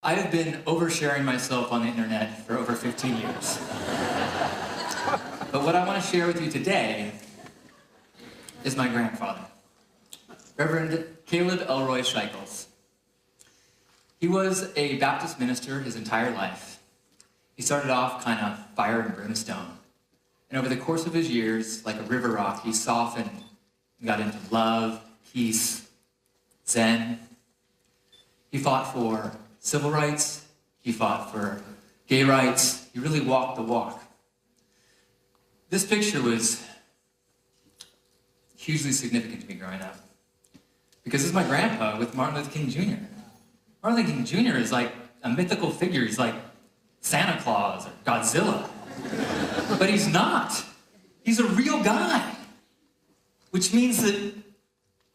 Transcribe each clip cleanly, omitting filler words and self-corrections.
I've been oversharing myself on the internet for over 15 years. But what I want to share with you today is my grandfather, Reverend Caleb Elroy Sheichels. He was a Baptist minister his entire life. He started off kind of fire and brimstone. And over the course of his years, like a river rock, he softened and got into love, peace, Zen. He fought for civil rights. He fought for gay rights. He really walked the walk. This picture was hugely significant to me growing up, because this is my grandpa with Martin Luther King Jr. Martin Luther King Jr. is like a mythical figure. He's like Santa Claus or Godzilla. But he's not. He's a real guy, which means that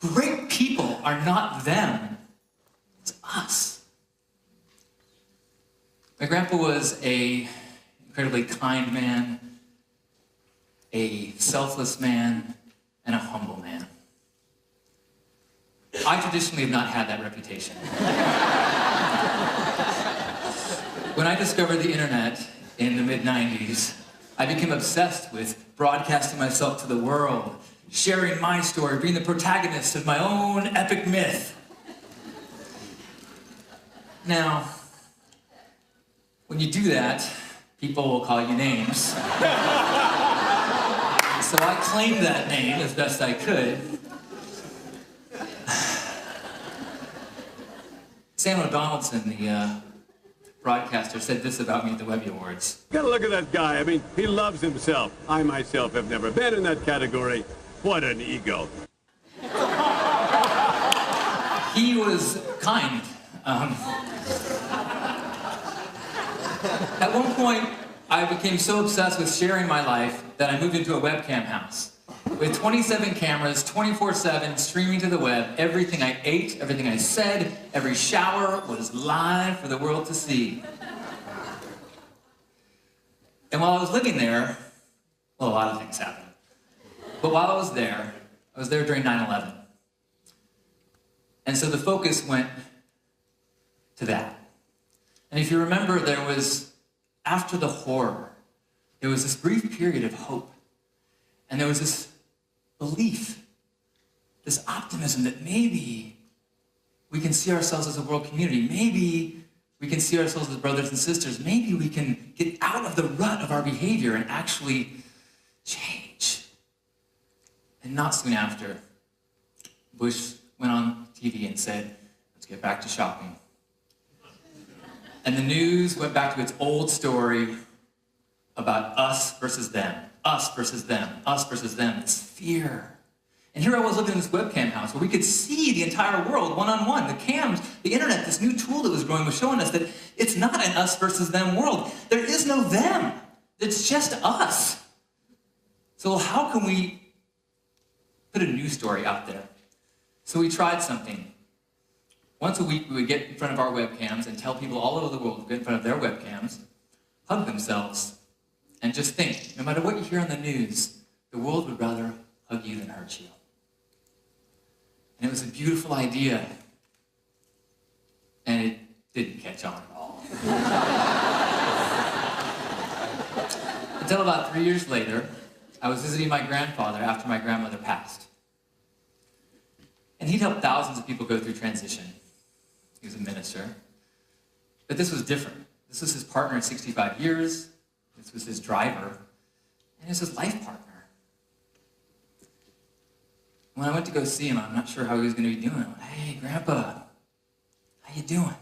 great people are not them. It's us. My grandpa was an incredibly kind man, a selfless man, and a humble man. I traditionally have not had that reputation. When I discovered the internet in the mid-90s, I became obsessed with broadcasting myself to the world, sharing my story, being the protagonist of my own epic myth. Now, when you do that, people will call you names. So I claimed that name as best I could. Samuel Donaldson, the broadcaster, said this about me at the Webby Awards. Gotta look at that guy. I mean, he loves himself. I myself have never been in that category. What an ego. He was kind. At one point, I became so obsessed with sharing my life that I moved into a webcam house with 27 cameras, 24/7, streaming to the web. Everything I ate, everything I said, every shower was live for the world to see. And while I was living there, well, a lot of things happened. But while I was there during 9/11. And so the focus went to that. And if you remember, there was, after the horror, there was this brief period of hope. And there was this belief, this optimism that maybe we can see ourselves as a world community. Maybe we can see ourselves as brothers and sisters. Maybe we can get out of the rut of our behavior and actually change. And not soon after, Bush went on TV and said, let's get back to shopping. And the news went back to its old story about us versus them, us versus them, us versus them. It's fear. And here I was living in this webcam house where we could see the entire world one-on-one. The cams, the internet, this new tool that was growing was showing us that it's not an us versus them world. There is no them. It's just us. So how can we put a news story out there? So we tried something. Once a week, we would get in front of our webcams and tell people all over the world to get in front of their webcams, hug themselves, and just think, no matter what you hear on the news, the world would rather hug you than hurt you. And it was a beautiful idea, and it didn't catch on at all. Until about 3 years later, I was visiting my grandfather after my grandmother passed. And he'd helped thousands of people go through transition. He was a minister. But this was different. This was his partner in 65 years. This was his driver. And it was his life partner. When I went to go see him, I'm not sure how he was going to be doing. I went, hey, Grandpa, how you doing?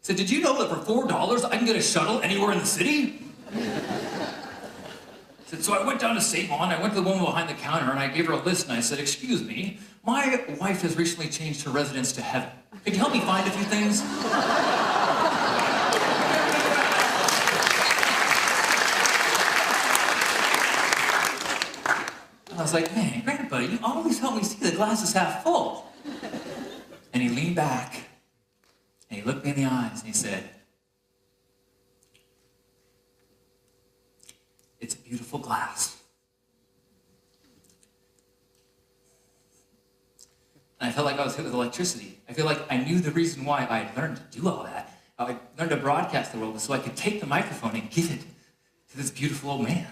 He said, did you know that for $4 I can get a shuttle anywhere in the city? I said, so I went down to St. Juan, I went to the woman behind the counter, and I gave her a list, and I said, excuse me, my wife has recently changed her residence to heaven. Could you help me find a few things? I was like, man, Grandpa, you always help me see the glass is half full. And he leaned back, and he looked me in the eyes, and he said, it's a beautiful glass. And I felt like I was hit with electricity. I feel like I knew the reason why I had learned to do all that. I learned to broadcast the world so I could take the microphone and give it to this beautiful old man.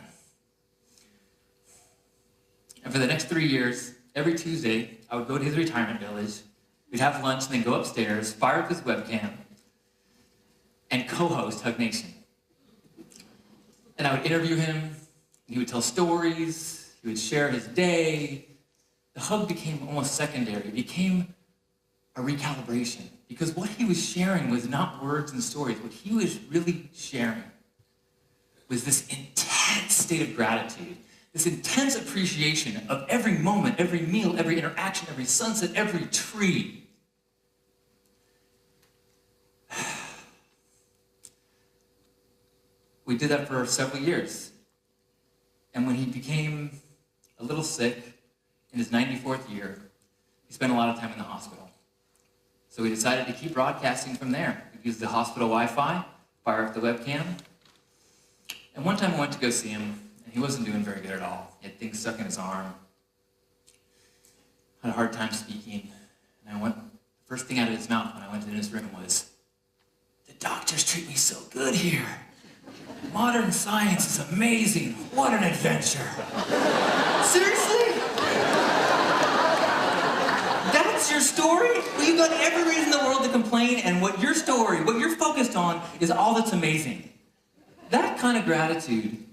And for the next 3 years, every Tuesday, I would go to his retirement village. We'd have lunch and then go upstairs, fire up his webcam, and co-host Hug Nation. And I would interview him. He would tell stories. He would share his day. The hug became almost secondary. It became a recalibration because what he was sharing was not words and stories. What he was really sharing was this intense state of gratitude, this intense appreciation of every moment, every meal, every interaction, every sunset, every tree. We did that for several years. And when he became a little sick in his 94th year, he spent a lot of time in the hospital. So we decided to keep broadcasting from there. We used the hospital Wi-Fi, fire up the webcam. And one time I went to go see him, and he wasn't doing very good at all. He had things stuck in his arm. Had a hard time speaking. And the first thing out of his mouth when I went into his room was, "The doctors treat me so good here. Modern science is amazing. What an adventure." Seriously? That's your story? Well, you've got every reason in the world to complain, and what your story, what you're focused on, is all that's amazing. That kind of gratitude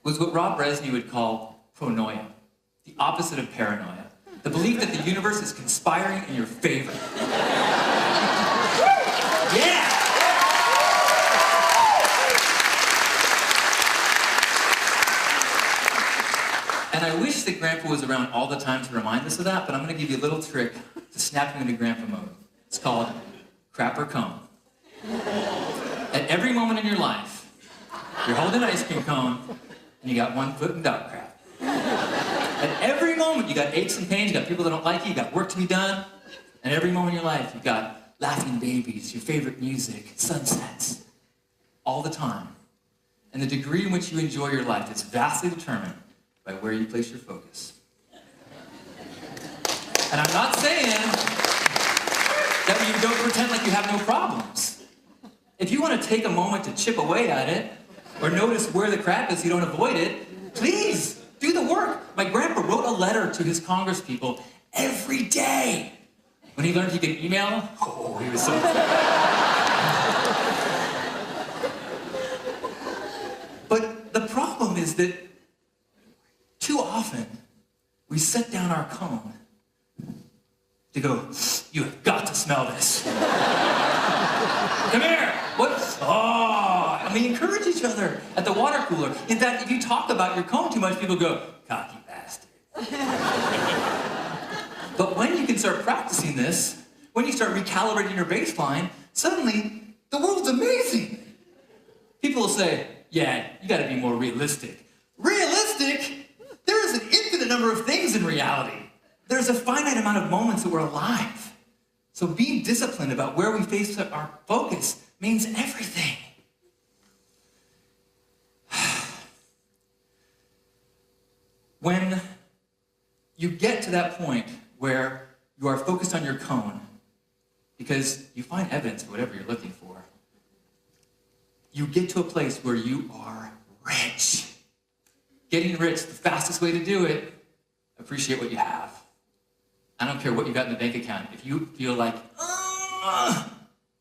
was what Rob Resney would call pronoia, the opposite of paranoia. The belief that the universe is conspiring in your favor. Yeah! And I wish that Grandpa was around all the time to remind us of that, but I'm going to give you a little trick to snap you into Grandpa mode. It's called crap or cone. At every moment in your life, you're holding an ice cream cone, and you got one foot in dog crap. At every moment, you got aches and pains, you got people that don't like you, you got work to be done. And every moment in your life, you got laughing babies, your favorite music, sunsets, all the time. And the degree in which you enjoy your life is vastly determined by where you place your focus. And I'm not saying that you don't pretend like you have no problems. If you want to take a moment to chip away at it, or notice where the crap is so you don't avoid it, please do the work. My grandpa wrote a letter to his congresspeople every day. When he learned he could email, oh, he was so But the problem is that too often we set down our cone to go, "You have got to smell this. Come here. What? Oh," and we encourage each other at the water cooler. In fact, if you talk about your cone too much, people go, "Cocky bastard." But when you can start practicing this, when you start recalibrating your baseline, suddenly the world's amazing. People will say, "Yeah, you got to be more realistic." Realistic? There is an infinite number of things in reality. There's a finite amount of moments that we're alive. So being disciplined about where we face our focus means everything. When you get to that point where you are focused on your cone, because you find evidence for whatever you're looking for, you get to a place where you are rich. Getting rich, the fastest way to do it, appreciate what you have. I don't care what you got in the bank account. If you feel like,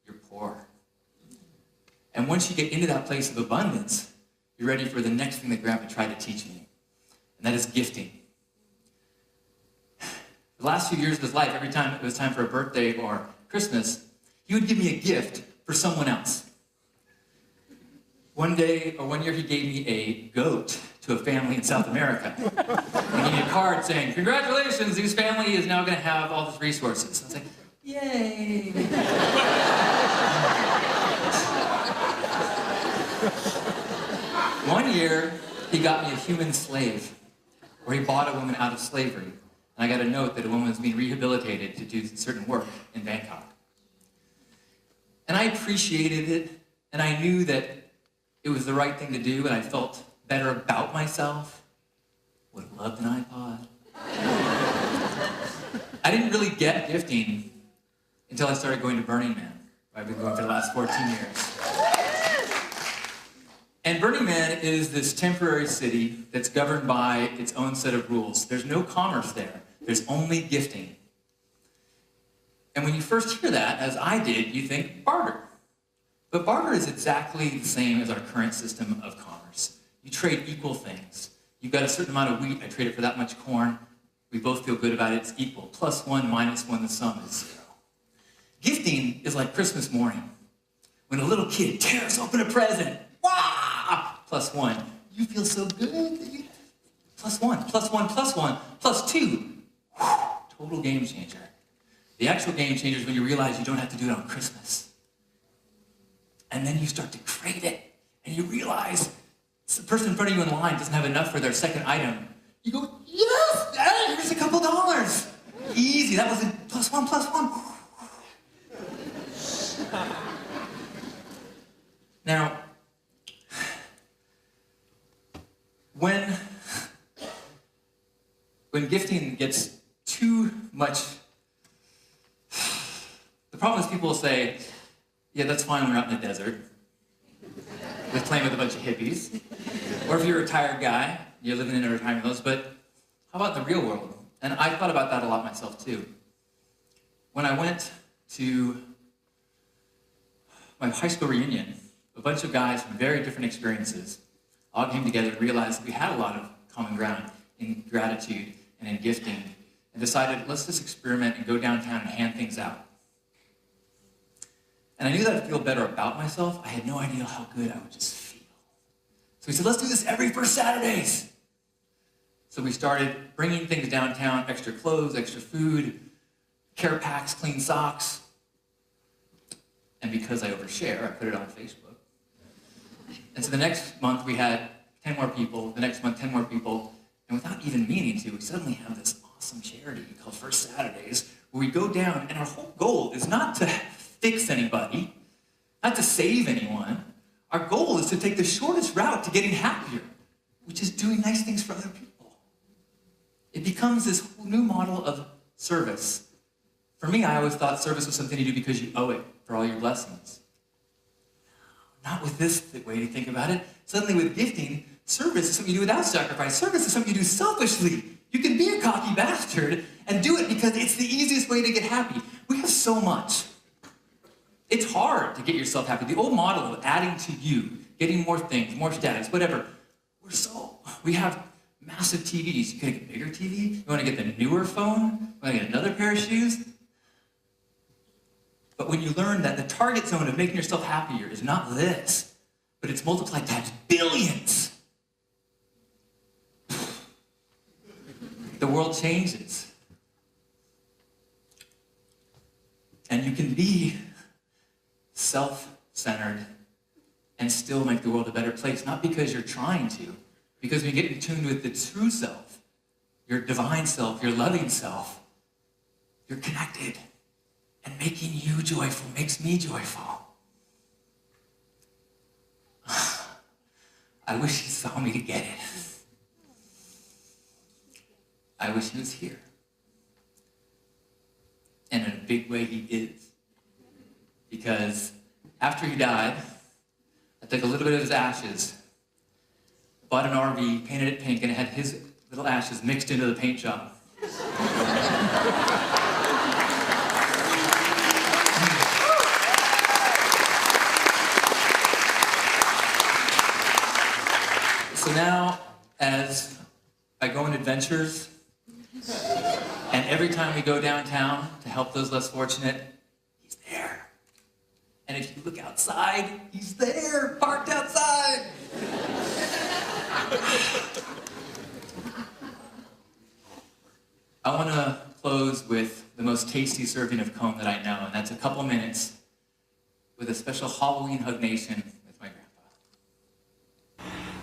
you're poor. And once you get into that place of abundance, you're ready for the next thing that Grandpa tried to teach me, and that is gifting. The last few years of his life, every time it was time for a birthday or Christmas, he would give me a gift for someone else. One year he gave me a goat to a family in South America. He gave me a card saying, "Congratulations, this family is now going to have all these resources." I was like, yay. One year, he got me a human slave, where he bought a woman out of slavery. And I got a note that a woman was being rehabilitated to do certain work in Bangkok. And I appreciated it, and I knew that it was the right thing to do, and I felt better about myself. Would have loved an iPod. I I didn't really get gifting until I started going to Burning Man. I've been going for the last 14 years. And Burning Man is this temporary city that's governed by its own set of rules. There's no commerce there. There's only gifting. And when you first hear that, as I did, you think barter. But barter is exactly the same as our current system of commerce. You trade equal things. You've got a certain amount of wheat, I trade it for that much corn. We both feel good about it, it's equal. +1, -1, the sum is 0. Gifting is like Christmas morning, when a little kid tears open a present. Wah! +1. You feel so good that you... +1, +1, +1, +2. Total game changer. The actual game changer is when you realize you don't have to do it on Christmas. And then you start to crave it, and you realize the person in front of you in line doesn't have enough for their second item. You go, yes! Here's a couple dollars. Easy, that was a +1, +1. Now, when gifting gets too much, the problem is people will say, yeah, that's fine when we're out in the desert, with playing with a bunch of hippies, or if you're a retired guy, you're living in a retirement house, but how about the real world? And I thought about that a lot myself too. When I went to my high school reunion, a bunch of guys from very different experiences all came together and realized that we had a lot of common ground in gratitude and in gifting, and decided, let's just experiment and go downtown and hand things out. And I knew that I'd feel better about myself. I had no idea how good I would just feel. So we said, let's do this every first Saturdays. So we started bringing things downtown, extra clothes, extra food, care packs, clean socks. And because I overshare, I put it on Facebook. And so the next month we had 10 more people, the next month 10 more people, and without even meaning to, we suddenly have this awesome charity called First Saturdays, where we go down, and our whole goal is not to fix anybody, not to save anyone. Our goal is to take the shortest route to getting happier, which is doing nice things for other people. It becomes this whole new model of service. For me, I always thought service was something you do because you owe it for all your blessings. Not with this way to think about it. Suddenly with gifting, service is something you do without sacrifice. Service is something you do selfishly. You can be a cocky bastard and do it because it's the easiest way to get happy. We have so much. It's hard to get yourself happy. The old model of adding to you, getting more things, more status, whatever. We have massive TVs. You can get a bigger TV. You want to get the newer phone. You want to get another pair of shoes. But when you learn that the target zone of making yourself happier is not this, but it's multiplied times billions, the world changes. And you can be self-centered and still make the world a better place, not because you're trying to, because when you get in tune with the true self, your divine self, your loving self, you're connected. And making you joyful makes me joyful. I wish he saw me to get it. I wish he was here. And in a big way, he is. Because after he died, I took a little bit of his ashes, bought an RV, painted it pink, and it had his little ashes mixed into the paint job. So now, as I go on adventures, and every time we go downtown to help those less fortunate, he's there. And if you look outside, he's there, parked outside. I want to close with the most tasty serving of comb that I know, and that's a couple minutes with a special Halloween Hug Nation with my grandpa.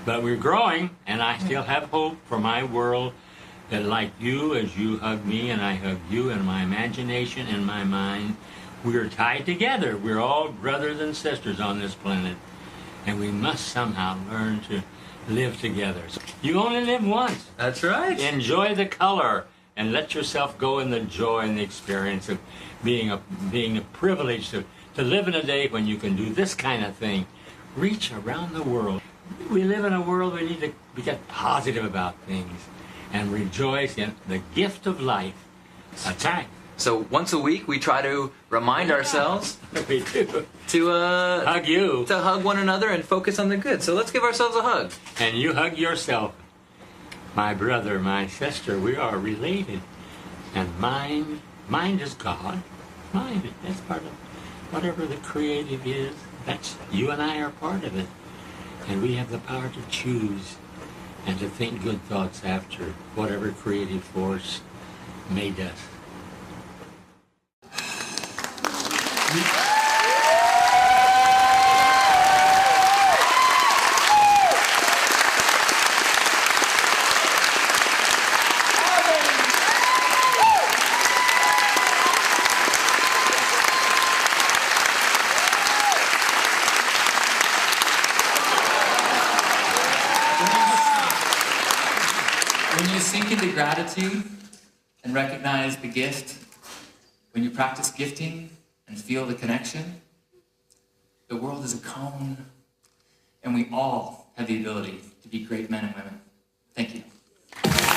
But we're growing, and I still have hope for my world that, like you, as you hug me and I hug you, in my imagination and my mind, we're tied together. We're all brothers and sisters on this planet, and we must somehow learn to live together. You only live once. That's right. Enjoy the color and let yourself go in the joy and the experience of being privileged to live in a day when you can do this kind of thing. Reach around the world. We live in a world where we need to get positive about things and rejoice in the gift of life. That's right. So once a week, we try to remind ourselves We do. to Hug you. to hug one another and focus on the good. So let's give ourselves a hug. And you hug yourself. My brother, my sister, we are related. And mind is God. Mind, that's part of whatever the creative is. That's, you and I are part of it. And we have the power to choose and to think good thoughts after whatever creative force made us. When you sink into gratitude and recognize the gift, when you practice gifting and feel the connection, the world is a cone, and we all have the ability to be great men and women. Thank you.